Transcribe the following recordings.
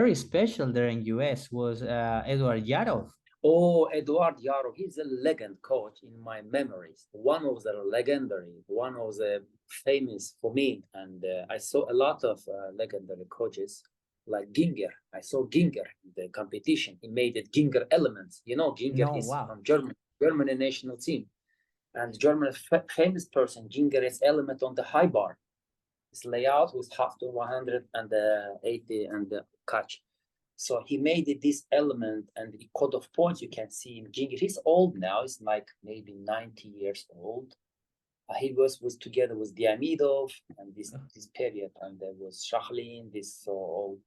very special there in US was Eduard Yarov. Oh, Eduard Yarov, he's a legend coach in my memories. One of the legendary, one of the famous for me. And I saw a lot of legendary coaches like Ginger. I saw Ginger in the competition. He made it Ginger Elements. You know, Ginger is from Germany national team. And German famous person, Ginger is element on the high bar. His layout was half to 180 and the catch. So he made it this element and the code of points you can see in Ginger. He's old now, he's like maybe 90 years old. He was together with Diamidov and this period, and there was Shakhlin, this so old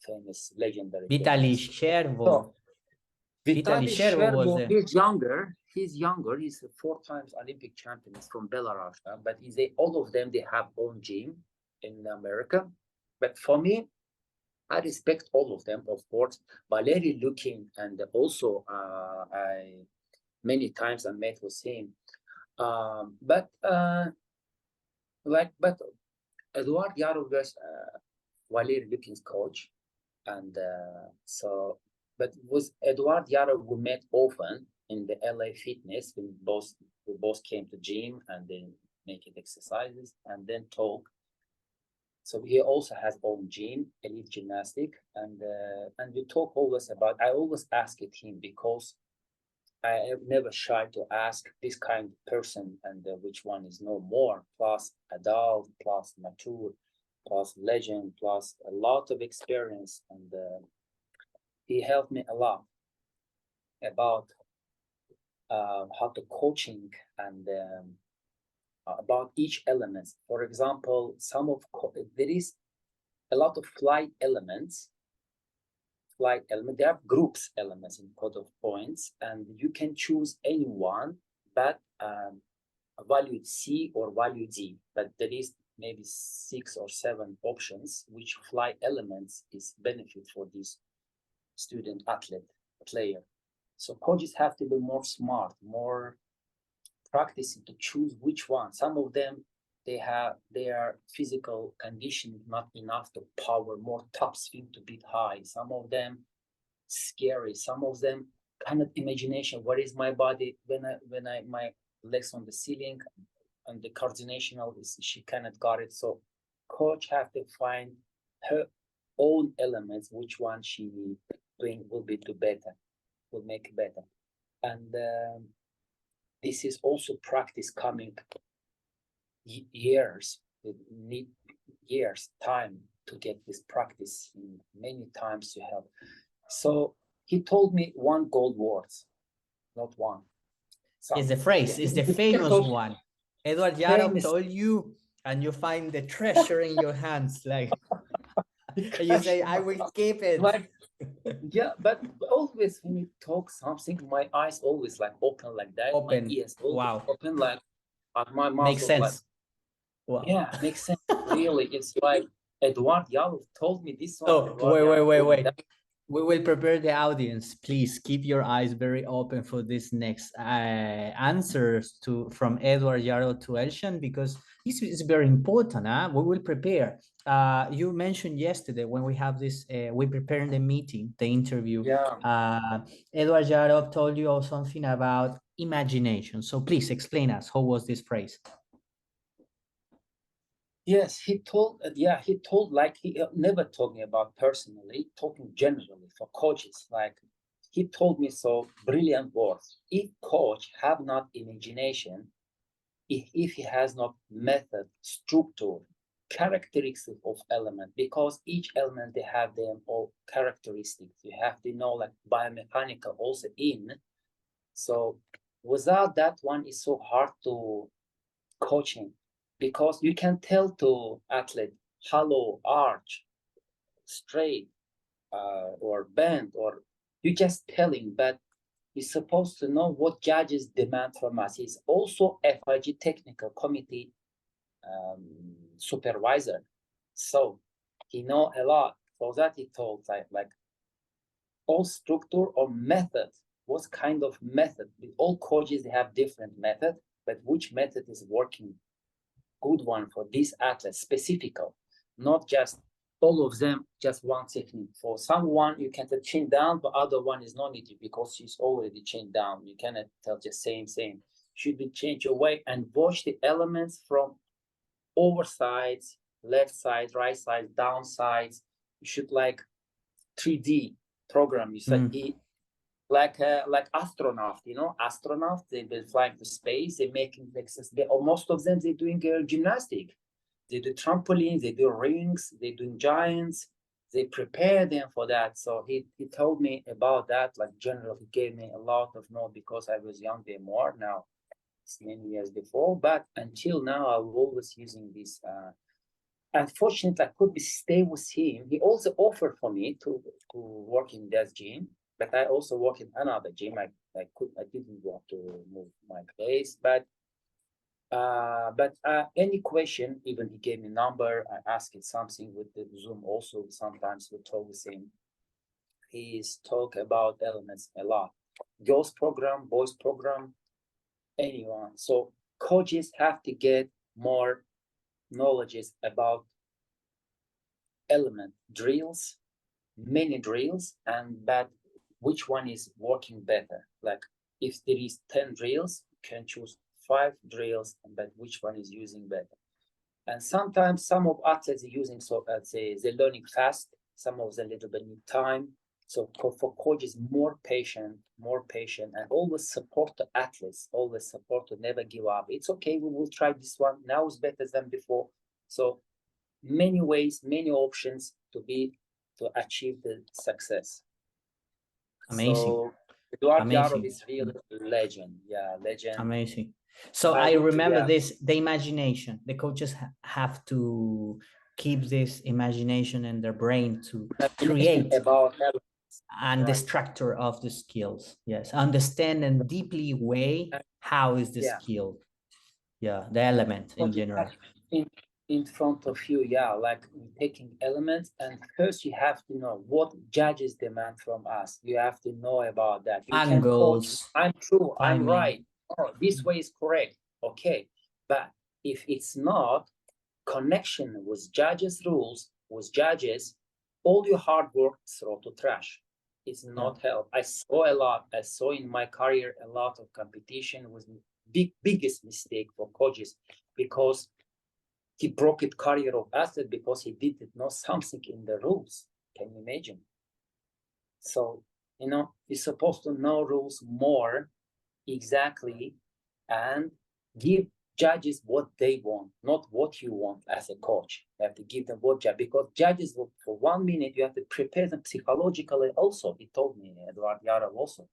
famous legendary. Vitaly Shervo. So, Vitaly Shervo, he's younger. He's 4 times Olympic champion. He's from Belarus, but all of them, they have own gym in America. But for me, I respect all of them, of course. Valery Lukin, and also I many times I met with him. But Eduard Yarov was Valery Lukin's coach, and but with Eduard Yarov we met often in the LA Fitness. We both came to gym and then make it exercises and then talk. So he also has own gym, elite gymnastic, and we talk always about. I always ask it him because I am never shy to ask this kind of person, and which one is no more, plus adult, plus mature, plus legend, plus a lot of experience, and he helped me a lot about how to coaching and about each element. For example, there is a lot of flight elements. They have groups elements in code of points, and you can choose any one, but value C or value D. But there is maybe 6 or 7 options which fly elements is benefit for this student athlete player. So coaches have to be more smart, more practicing to choose which one. Some of them, their physical condition not enough to power more top swing to beat high. Some of them scary. Some of them kind of imagination. Where is my body when my legs on the ceiling, and the coordination is she cannot got it. So coach have to find her own elements, which one she doing will be will make better, and this is also practice coming years. It need years time to get this practice. Many times you have. So he told me one gold words, not one. It's the phrase. It's the famous one. Eduard Yarov told you, and you find the treasure in your hands, like you say, "I will keep it." Yeah, but always when you talk something, my eyes always like open like that. Open. My ears always open like my mouth. Makes sense. Like, wow. Yeah, makes sense. Really, it's like Eduard Yarov told me this one. Oh, wait. We will prepare the audience. Please keep your eyes very open for this next answers from Eduard Yarov to Elshan, because this is very important. We will prepare. You mentioned yesterday when we have this, we prepare the meeting, the interview. Yeah. Eduard Yarov told you something about imagination. So please explain us, how was this phrase? Yes, he told like he never told me about personally, talking generally for coaches. Like he told me so brilliant words. If coach have not imagination, if he has not method, structure, characteristics of element, because each element they have their own characteristics. You have to know like biomechanical also in. So without that one is so hard to coaching. Because you can tell to athlete hollow, arch, straight, or bend, or you just telling, but he's supposed to know what judges demand from us. He's also FIG technical committee supervisor, so he know a lot. For that he told like all structure or method. What kind of method? All coaches they have different method, but which method is working? Good one for this athlete specifically, not just all of them just one technique. For someone, you can tell chin down, but other one is not needed because she's already chin down. You cannot tell just same. Should be change your way and watch the elements from over sides, left side, right side, down sides. You should like 3D program. You said like astronaut, you know, astronaut, they've been flying to space, they're making most of them they're doing gymnastic. They do trampolines, they do rings, they do giants, they prepare them for that. So he told me about that, like general, he gave me a lot of notes because I was younger more now, it's many years before, but until now I was always using this. Unfortunately, I couldn't stay with him. He also offered for me to work in that gym, but I also work in another gym. I didn't want to move my place, but any question, even he gave me a number, I asked it something with the Zoom also, sometimes we talk with him. He's talk about elements a lot. Girls program, boys program, anyone. So coaches have to get more knowledges about element drills, many drills, and that which one is working better. Like if there is 10 drills, you can choose 5 drills, but which one is using better. And sometimes some of athletes are using, so they're learning fast, some of them a little bit need time. So for coaches, more patient, and always support the athletes, always support to never give up. It's okay, we will try this one, now it's better than before. So many ways, many options to achieve the success. Amazing. So Eduard Amazing. Yarov is really a legend. Yeah, legend. Amazing. So I remember this, the imagination. The coaches have to keep this imagination in their brain to create about and the structure of the skills. Yes, understand and deeply weigh how is the skill. Yeah, the element in general. In front of you, like taking elements, and first you have to know what judges demand from us. You have to know about that. You can coach, I'm true, I'm right. Oh, this way is correct. Okay, but if it's not connection with judges' rules, with judges, all your hard work throw to trash. It's not help. I saw a lot. I saw in my career a lot of competition was biggest mistake for coaches because he broke his career of athlete because he didn't know something in the rules. Can you imagine? So, you know, you're supposed to know rules more exactly and give judges what they want, not what you want as a coach. You have to give them what judge, because judges will, for 1 minute, you have to prepare them psychologically also. He told me, Eduard Yarov also,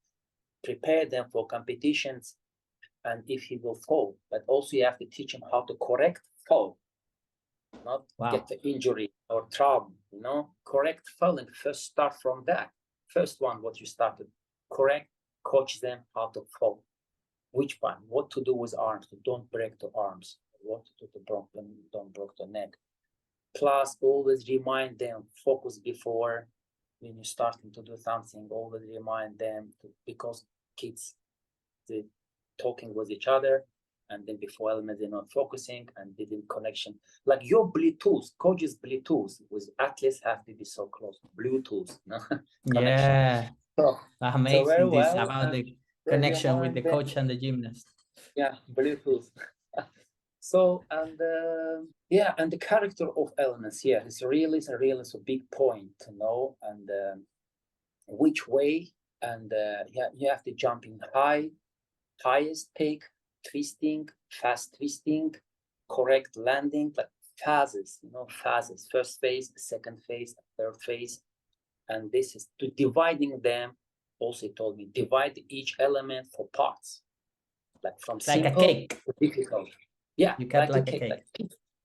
prepare them for competitions and if he will fall, but also you have to teach him how to correct fall, not get the injury or trauma, you know, correct falling. First start from that. First one, what you started, correct, coach them how to fall. Which one, what to do with arms, don't break the arms, what to do to don't break the neck. Plus, always remind them, focus before, when you're starting to do something, always remind them, because kids, they're talking with each other, and then before element they're not focusing and they didn't connection. Like your Bluetooth, coaches Bluetooth with athletes have to be so close. Bluetooth, no? Yeah. So, amazing. So very well, about the connection with the coach and the gymnast. Yeah, Bluetooth. So and and the character of elements here is really a big point to know, and which way, and you have to jump in highest peak, twisting, fast twisting, correct landing, like phases, you know, phases, first phase, second phase, third phase. And this is to dividing them. Also told me, divide each element for parts, like from simple like a cake to difficult. Yeah, you cut like a cake. Like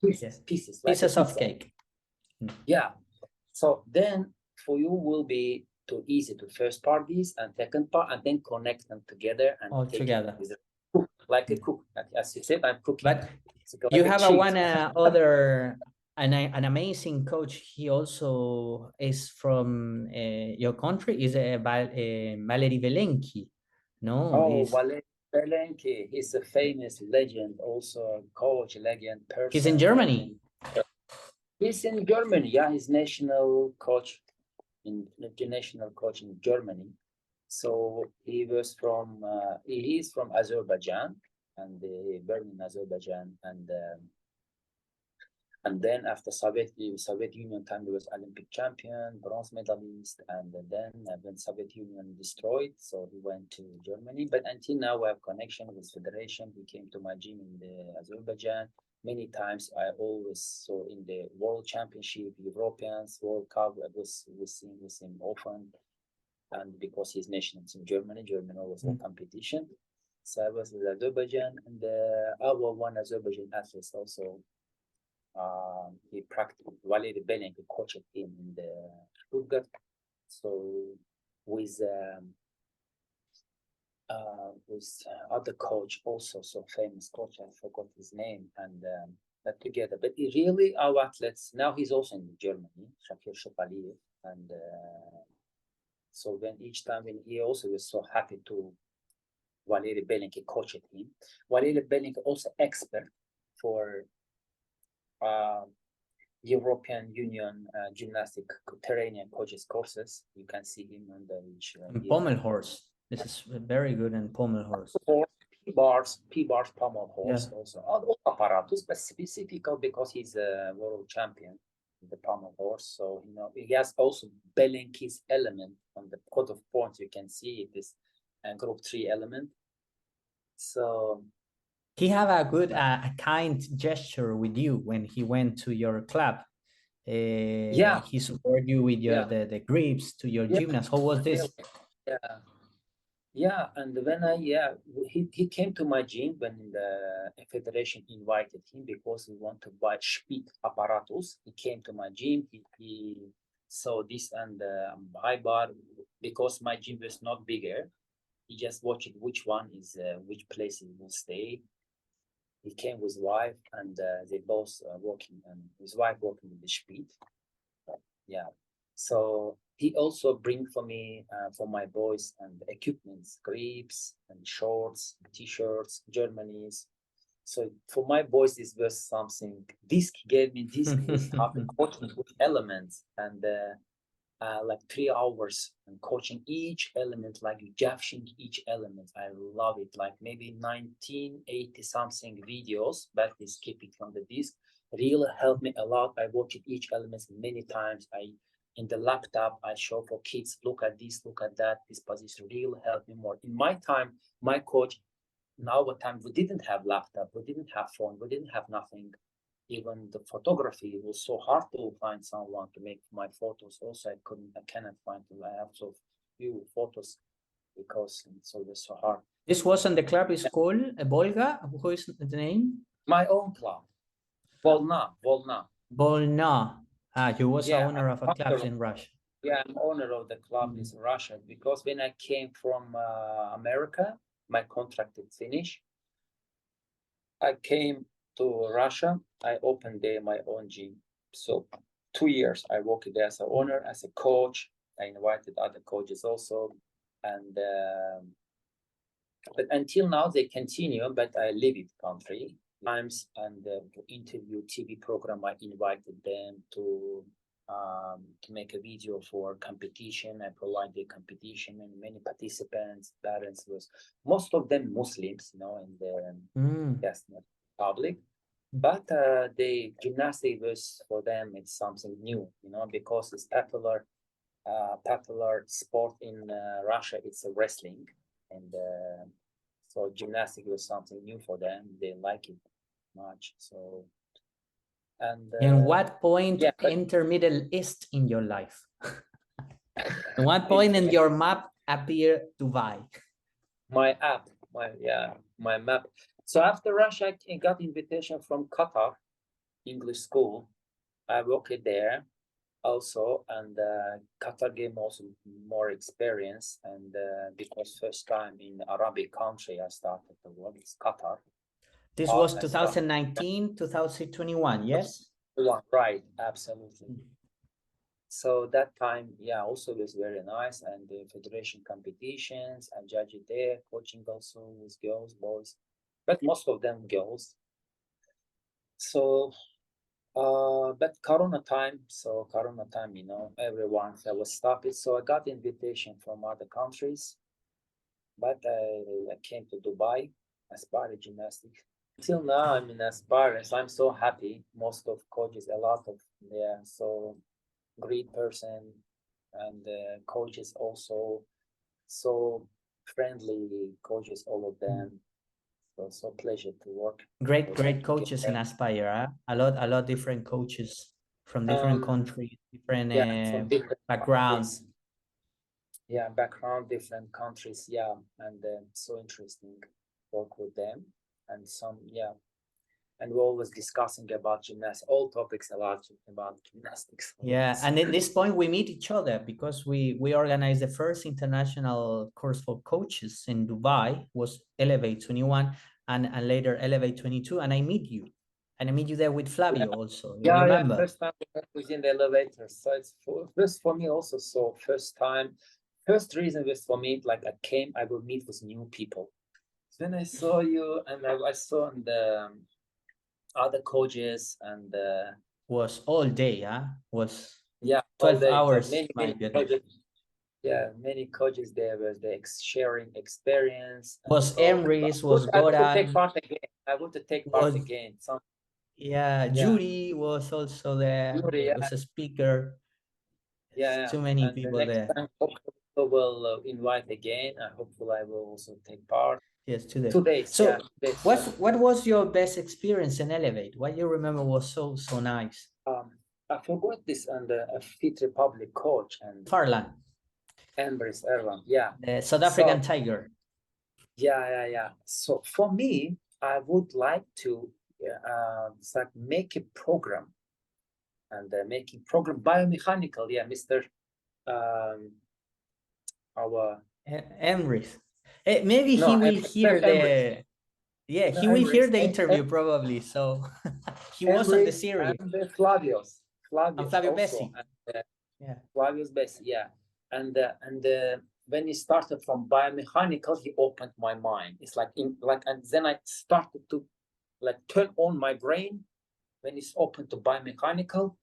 pieces, like pieces of cake. Yeah. So then for you will be too easy to first part this and second part, and then connect them together and all together. Like a cook, as you said, I'm cooking. But you have an amazing coach. He also is from your country. Is Valery Velenki? No. Oh, Valery Velenki. He's a famous legend, also a coach, legend person. He's in Germany. He's in Germany. Yeah, he's national coach in Germany. So he was from he is from Azerbaijan, and born in Azerbaijan, and then after Soviet Union time, he was Olympic champion, bronze medalist, and then when Soviet Union destroyed, so he went to Germany. But until now, we have connection with federation. He came to my gym in the Azerbaijan many times. I always saw in the World Championship, Europeans, World Cup. I was with him often, and because his nation is in Germany, Germany always won competition. So I was with Azerbaijan, and our one Azerbaijan athlete also. He practiced Valery Belling, who coached him in the Stuttgart. So with other coach also, so famous coach, I forgot his name, and that together. But really, our athletes now, he's also in Germany, Elshan Aliyev, and so when each time when he also was so happy to Valery Belling coached him. Valery Belling also expert for European Union gymnastic terrain coaches courses. You can see him on the Pommel horse. This is very good in pommel horse. P-bars, pommel horse, Yeah. also all apparatus, but specifically because he's a world champion in the pommel horse. So he has also Belling's element on the code of points. You can see this group 3 element. So he had a good, a kind gesture with you when he went to your club. Yeah, he supported you with your the grips to your gymnast. How was this? Yeah, and when he came to my gym when the federation invited him because he wanted to buy speed apparatus. He came to my gym. He saw this and high bar because my gym was not bigger. He just watched which one is which place he will stay. He came with his wife, and they both working, and his wife working with the speed. Yeah, so he also bring for me for my boys and equipments, grips and shorts, t-shirts, Germany's. So for my boys, this was something. Disc gave me disc with coaching with elements, and like 3 hours and coaching each element, like gaffing each element. I love it. Like maybe 1980 something videos, but is keep it on the disc. Really helped me a lot. I watched each element many times. In the laptop, I show for kids, look at this, look at that. This position really helped me more. In my time, my coach, now what time we didn't have laptop, we didn't have phone, we didn't have nothing. Even the photography, it was so hard to find someone to make my photos. Also, I cannot find them. I have so few photos because it's always so hard. This was on the club is called Volga. Who is the name? My own club, Volna. Volna. You was the owner of a club in Russia. Yeah, I'm owner of the club in Russia because when I came from America, my contract is finished. I came to Russia. I opened there my own gym. So 2 years I worked there as an owner, as a coach. I invited other coaches also, and but until now they continue. But I leave it country times, and to interview TV program. I invited them to make a video for competition. I provide the competition, and many participants, parents was most of them Muslims, in the public. But the gymnastics was for them, it's something new, because it's popular sport in Russia. It's a wrestling, and so gymnastics was something new for them. They like it much. So. And what point enter Middle East in your life? At what point in your map appear Dubai? My map. So after Russia, I got invitation from Qatar English school. I worked there also, and Qatar gave me also more experience. And because first time in Arabic country I started to work, it's Qatar. This was 2019, 2021, yes? Right, absolutely. So that time, also was very nice, and the federation competitions, I judged it there, coaching also with girls, boys, but most of them girls. So But Corona time, you know, everyone was stopped. So I got invitation from other countries, but I came to Dubai, Aspire Gymnastics. Till now, I'm in Aspire, so I'm so happy. Most of coaches, a lot of, yeah, so great person, and coaches also so friendly coaches, all of them. So pleasure to work. Great coaches in Aspire, huh? A lot different coaches from different countries, different Yeah, from different background. countries. Yeah, background, different countries. Yeah, and so interesting work with them. And some, yeah, and we're always discussing about gymnastics, all topics about gymnastics. Yeah, and at this point we meet each other because we organized the first international course for coaches in Dubai, was Elevate 21 and later Elevate 22, and I meet you. And I meet you there with Flavio also. You Yeah, remember? first time we met was in the elevator. So it's first for me also. So first reason was for me, like I will meet with new people. Then I saw you, and I saw the other coaches, and Was all day, huh? Was yeah, all 12 day. So hours, my goodness. coaches, yeah, many coaches there was the sharing experience. And Was so Emrys, was I want to take Goran, part again. I want to take part was, again. So yeah, yeah, Judy was also there. Yuri, It was a speaker. yeah. Too many And the people next there. time, hopefully, we will invite again. And hopefully, I will also take part. Yes, today. 2 days, So yeah. 2 days. what was your best experience in Elevate? What you remember was so nice? I forgot this, and a Fit Republic coach and Farlan, Embrace Erlang. Yeah. the South So African tiger. yeah. So for me, I would like to it's like make a program, and making program biomechanical. Yeah, Mr. Our Emrys. Maybe he no, will hear Embrace. the, yeah, No, he will hear Embrace. the interview probably. So he was on the Embrace series. and Flavios. And Flavios Flavio also. Bessi. And, Yeah. Flavio's best, yeah. And when he started from biomechanical, he opened my mind. It's like and then I started to like turn on my brain when it's open to biomechanical.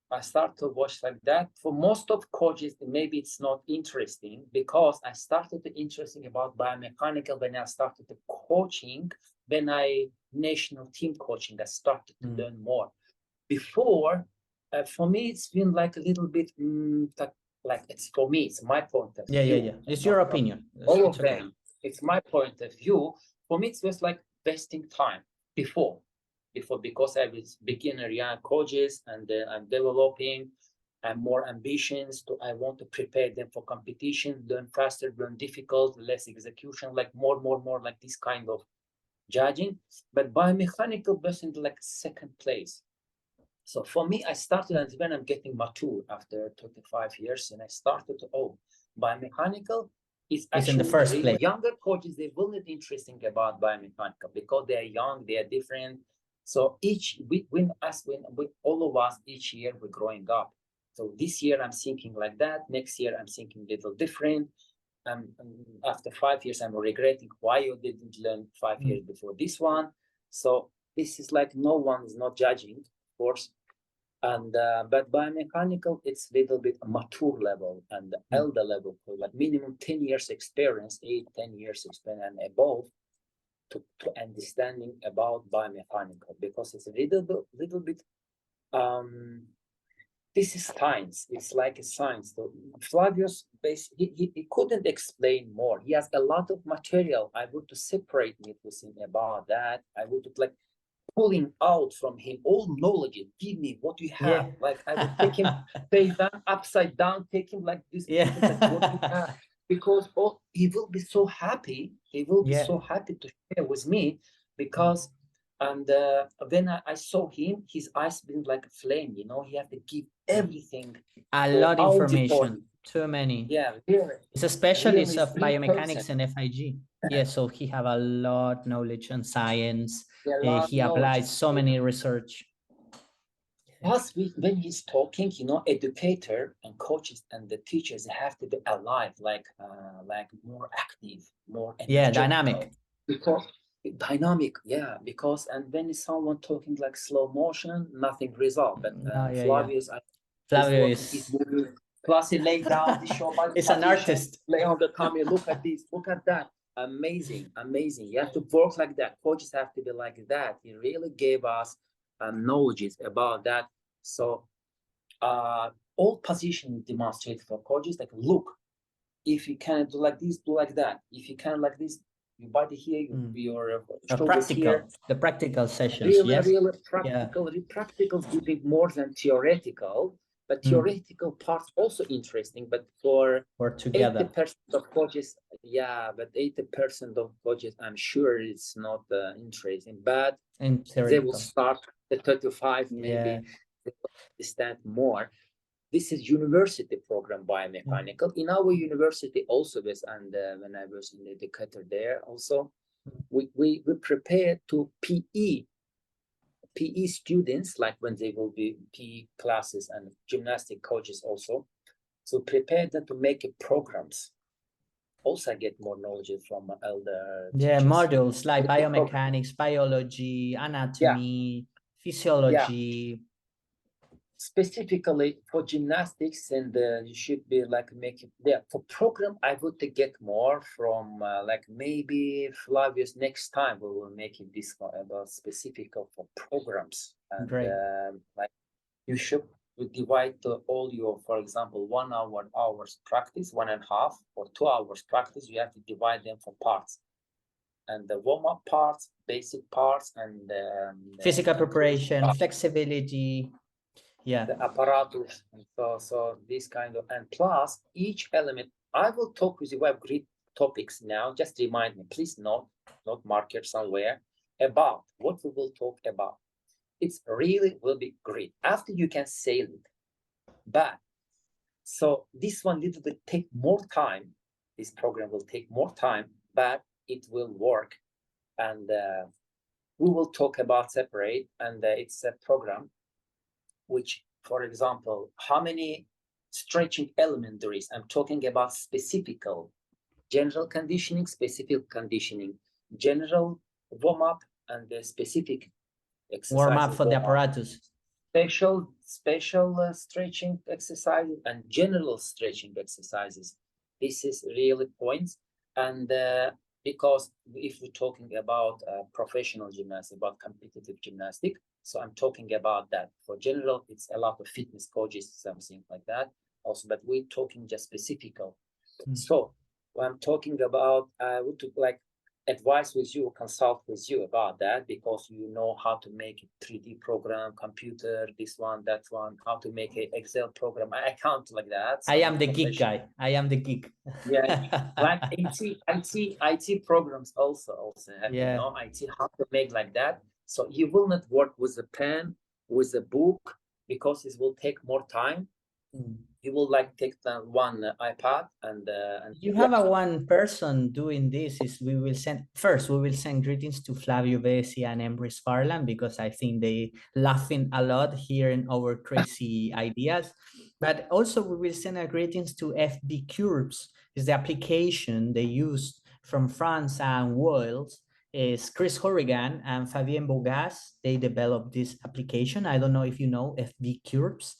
I start to watch like that. For most of coaches, maybe it's not interesting because I started to interesting about biomechanical when I started the coaching. When I national team coaching, I started to learn more. Before, for me, it's been like a little bit like it's for me. It's my point of view. Yeah. It's your opinion. All of them. It's my point of view. For me, it was like wasting time before because I was beginner young coaches, and I'm developing and more ambitions to I want to prepare them for competition, learn faster, learn difficult, less execution, like more like this kind of judging. But biomechanical wasn't like second place. So for me, I started, and when I'm getting mature after 25 years, and I started to, biomechanical is actually in the first place. Younger coaches, they will not interesting about biomechanical because they are young, they are different. So when all of us, each year we're growing up. So this year I'm thinking like that. Next year I'm thinking a little different. After 5 years, I'm regretting why you didn't learn 5 years before this one. So this is like no one is not judging, of course. And but biomechanical, it's a little bit mature level and elder level, like minimum 10 years experience, 8-10 years experience and above to understanding about biomechanical, because it's a little bit this is science. It's like a science. So Flavius, he couldn't explain more. He has a lot of material. I would to separate me with him about that. I would like pulling out from him all knowledge. Give me what you have. Yeah. Like I would take him face down, upside down, take him like this. Yeah. Like what you have. Because he will be so happy. He will be so happy to share with me because. And when I saw him, his eyes been like a flame. You know, he had to give everything. A lot of information. Auditorium. Too many. Yeah, really. He's a specialist really of biomechanics person. and FIG. Yeah, so he have a lot knowledge on science. He applies so many research. Plus, when he's talking, you know, educator and coaches and the teachers have to be alive, like more active, more energetic. Dynamic. Because dynamic, yeah, because and when is someone talking like slow motion, nothing resolved. But Oh, yeah. Flavius is Flavio working, is is moving, plus he lay down the show body is an position, artist. lay on the tummy, look at this, look at that. Amazing, amazing. You have to work like that. Coaches have to be like that. He really gave us knowledge about that. So all position demonstrated for coaches, like look, if you can do like this, do like that. If you can like this, your body here, your shoulders here. The practical sessions, Really, yes. really Yeah. practical. Practical giving more than theoretical, but theoretical parts also interesting. But for Or together. 80% of coaches, yeah, but 80% of coaches, I'm sure it's not interesting. But they will start at 35, maybe they will understand more. This is university program biomechanical. In our university also, and when I was an educator there also, we prepare to PE students, like when they will be PE classes and gymnastic coaches also. So prepare them to make programs. Also get more knowledge from elder teachers. Modules like biomechanics, biology, anatomy, physiology. Specifically for gymnastics, and you should be like making for program. I would get more from like maybe Flavius next time we will make it this one about specific for programs. And like you should divide all your, for example, 1 hour hours practice, 1.5 or 2 hours practice. You have to divide them for parts, and the warm-up parts, basic parts, and physical preparation, flexibility. The apparatus, and so this kind of, and plus each element. I will talk with you. We have great topics now. Just remind me, please not mark it somewhere about what we will talk about. It's really will be great after you can sail it. But so this one little bit take more time. This program will take more time, but it will work, and we will talk about separate. And it's a program which, for example, how many stretching element there is. I'm talking about specific general conditioning, specific conditioning, general warm-up, and the specific exercises. Warm-up for the apparatus. Special stretching exercises and general stretching exercises. This is really points. And because if we're talking about professional gymnastics, about competitive gymnastics, so I'm talking about that. For general, it's a lot of fitness coaches, something like that also, but we're talking just specific. So when I'm talking about, I would like advice with you, consult with you about that, because you know how to make a 3D program, computer, this one, that one, how to make an Excel program. I can't like that. I am the geek guy. I am the geek. Yeah, like IT programs also have, you know, IT, how to make like that. So you will not work with a pen, with a book, because it will take more time. You will like take the one iPad and you have a one person doing this. Is we will send greetings to Flavio Bessi and Emrys Farland, because I think they laughing a lot hearing our crazy ideas. But also we will send a greetings to FB Curbs. Is the application they use from France and Wales. Is Chris Horrigan and Fabien Bogas. They developed this application. I don't know if you know FB Curbs.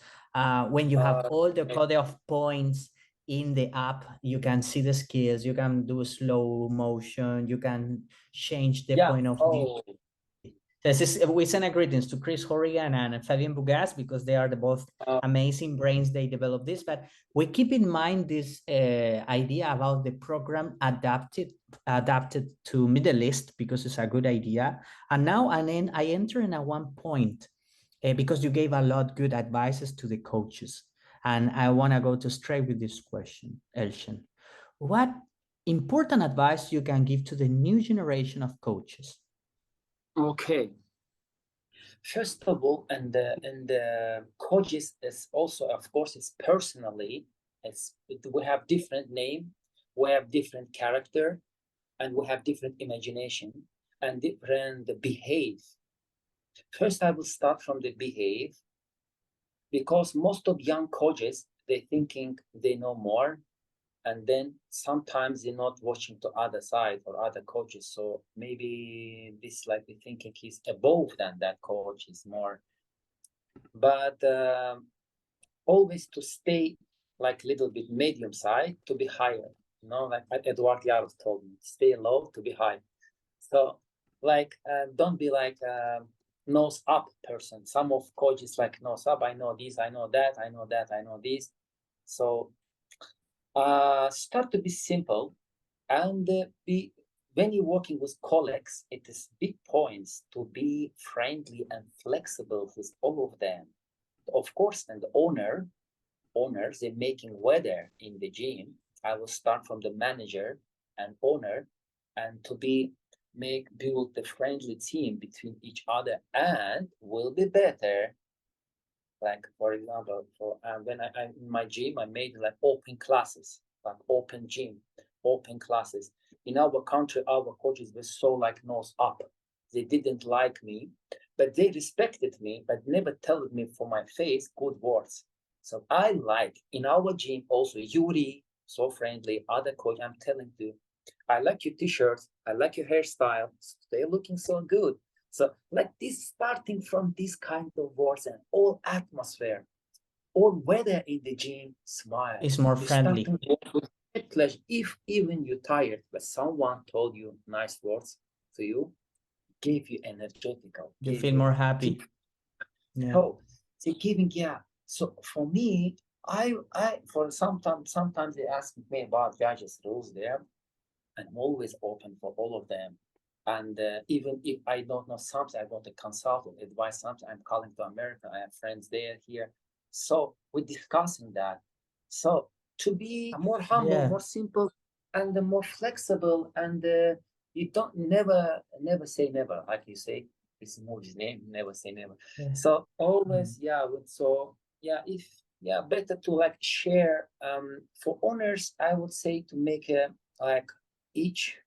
When you have all the cutoff points in the app, you can see the skills, you can do slow motion, you can change the point of view. We send a greetings to Chris Horrigan and Fabien Bogas, because they are the both amazing brains. They developed this, but we keep in mind this idea about the program adapted to Middle East, because it's a good idea. And now I enter in at one point, because you gave a lot good advices to the coaches. And I want to go to straight with this question, Elshan. What important advice you can give to the new generation of coaches? Okay. First of all, and the coaches is also, of course, it's personally, we have different name, we have different character, and we have different imagination and different behave. First, I will start from the behave, because most of young coaches, they're thinking they know more, and then sometimes they're not watching to other side or other coaches. So maybe this like the thinking he's above than that coach is more, but always to stay like little bit medium side to be higher. You know, like Eduard Yarov told me, stay low to be high. So like don't be like nose up person. Some of coaches like nose up. I know this, I know that, I know that, I know this. So start to be simple and be when you're working with colleagues, it is big points to be friendly and flexible with all of them. Of course, and the owners, they're making weather in the gym. I will start from the manager and owner, and to build the friendly team between each other, and will be better. Like for example, for when I in my gym, I made like open classes, like open gym, open classes. In our country, our coaches were so like nose up. They didn't like me, but they respected me, but never told me for my face good words. So I like in our gym also Yuri, so friendly, other coach. I'm telling you, I like your t-shirts, I like your hairstyle. They're looking so good. So like this, starting from this kind of words and all atmosphere, all weather in the gym, smile. It's more You're friendly. starting with pleasure. If even you're tired, but someone told you nice words to you, gave you energetical. You feel more happy. Yeah. So they're giving, yeah. So for me, I for sometimes they ask me about judges rules there. I'm always open for all of them. And even if I don't know something, I want to consult or advise something. I'm calling to America. I have friends there, here. So we're discussing that. So to be more humble, more simple, and more flexible, and you don't never say never, like you say. This movie's name, never say never. Yeah. So always, better to like share. For owners, I would say to make a like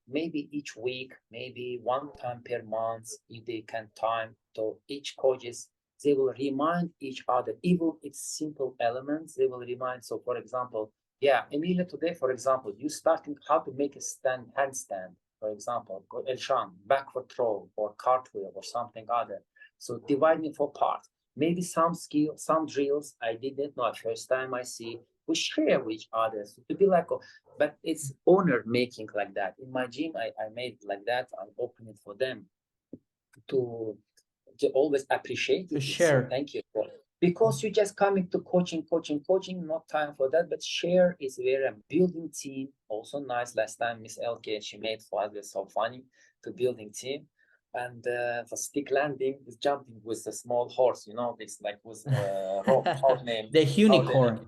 maybe each week, maybe one time per month, if they can time to each coaches, they will remind each other, even it's simple elements, they will remind. So for example, Emilia, today, for example, you starting how to make a handstand, for example, Elshan, backward throw or cartwheel or something other. So dividing for parts. Maybe some skill, some drills I didn't know. First time I see, we share with others to be like, but it's owner making like that. In my gym, I made like that. I open it for them to always appreciate it. To share. Thank you for it. Because you're just coming to coaching, not time for that. But share is where I'm building team. Also nice. Last time Miss LK, she made for us, was so funny to building team. And for stick landing is jumping with a small horse, you know, this like with rope, how name? The unicorn.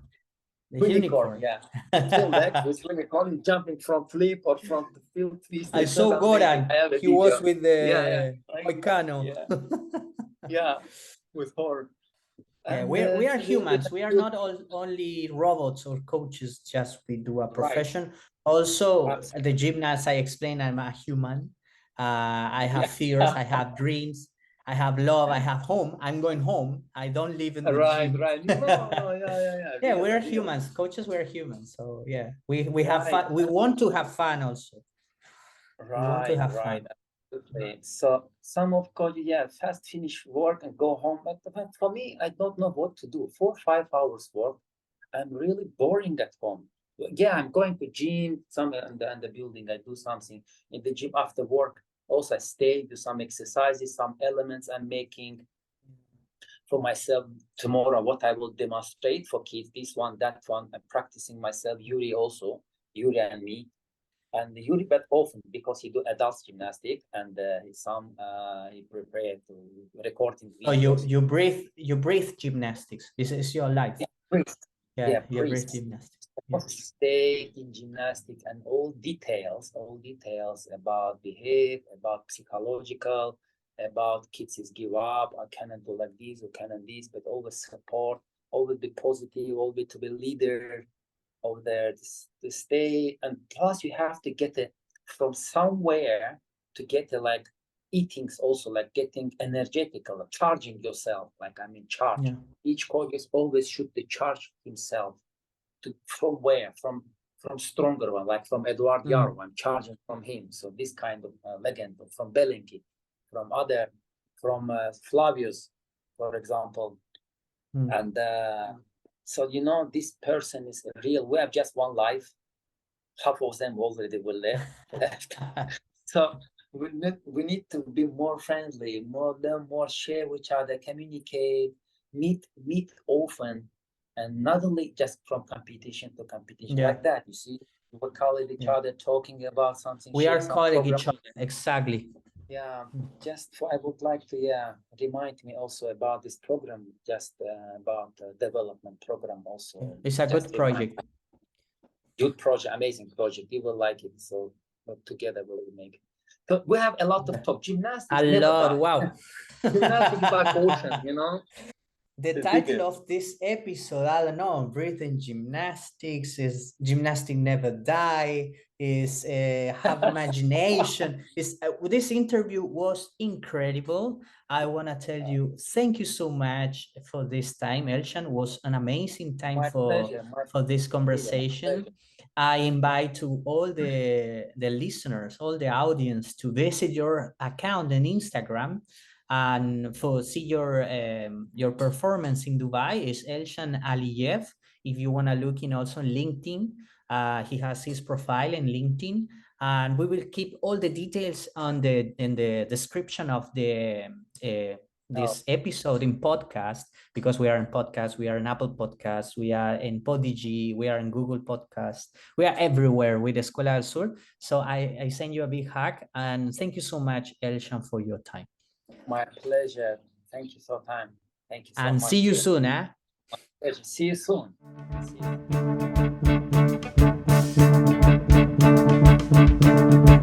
The unicorn, yeah. Still legs with unicorn jumping from flip or from the field twist. I saw Goran. He was with the Moicano. Yeah, with horn. Yeah, we are humans. We are not only robots or coaches. Just we do a profession. Right. Also, the gymnast, I explained, I'm a human. I have fears. I have dreams. I have love. I have home. I'm going home. I don't live in the gym. Right. No, yeah, we're humans. Coaches, we're humans. So yeah, we have fun. We want to have fun also. Right. We want to have fun. Absolutely. So some of coaches, fast finish work and go home. But for me, I don't know what to do. 4 or 5 hours work, I'm really boring at home. Yeah, I'm going to gym, some in the building. I do something in the gym after work. Also, I stay, do some exercises, some elements I'm making for myself tomorrow. What I will demonstrate for kids, this one, that one. I'm practicing myself. Yuri and me. And Yuri, but often because he do adult gymnastic and he prepared to recording videos. Oh, you breathe gymnastics. This is your life. Yeah, you breathe gymnastics. Stay in gymnastics and all details about behavior, about psychological, about kids is give up, I cannot do like this or cannot this, but always support, always be positive, always to be leader over there to stay. And plus you have to get it from somewhere to get it, like eatings also, like getting energetical, charging yourself, like I'm in charge. Each coach is always should be charge himself to from where, from from stronger one, like from Eduard Yarov. I'm charging from him. So this kind of legend from Belenki, from Flavius, for example. And so, you know, this person is real. We have just one life. Half of them already will left. So we need to be more friendly, learn more, share with each other, communicate, meet often, and not only just from competition to competition like that. You see, we call each other, talking about something. We are calling each other, exactly. Yeah, I would like to remind me also about this program, just about development program also. It's a good project. Good project, amazing project. You will like it. So together we will make it. So we have a lot of top gymnastics. A lot, wow. Gymnastics like ocean, you know. The title of this episode, I don't know, breathing gymnastics, is gymnastic never die, is have imagination. This interview was incredible. I want to tell you, thank you so much for this time, Elshan. It was an amazing time for this conversation. I invite to all the listeners, all the audience to visit your account on Instagram and for see your performance in Dubai. Is Elshan Aliyev. If you want to look in also LinkedIn, he has his profile in LinkedIn, and we will keep all the details in the description of the this episode in podcast, because we are in podcast, we are in Apple Podcasts, we are in Podigy, we are in Google Podcasts, we are everywhere with Escuela del Sur. So I send you a big hug, and thank you so much, Elshan, for your time. My pleasure. Thank you for time. Thank you so much. And see you soon, eh? See you soon. See you.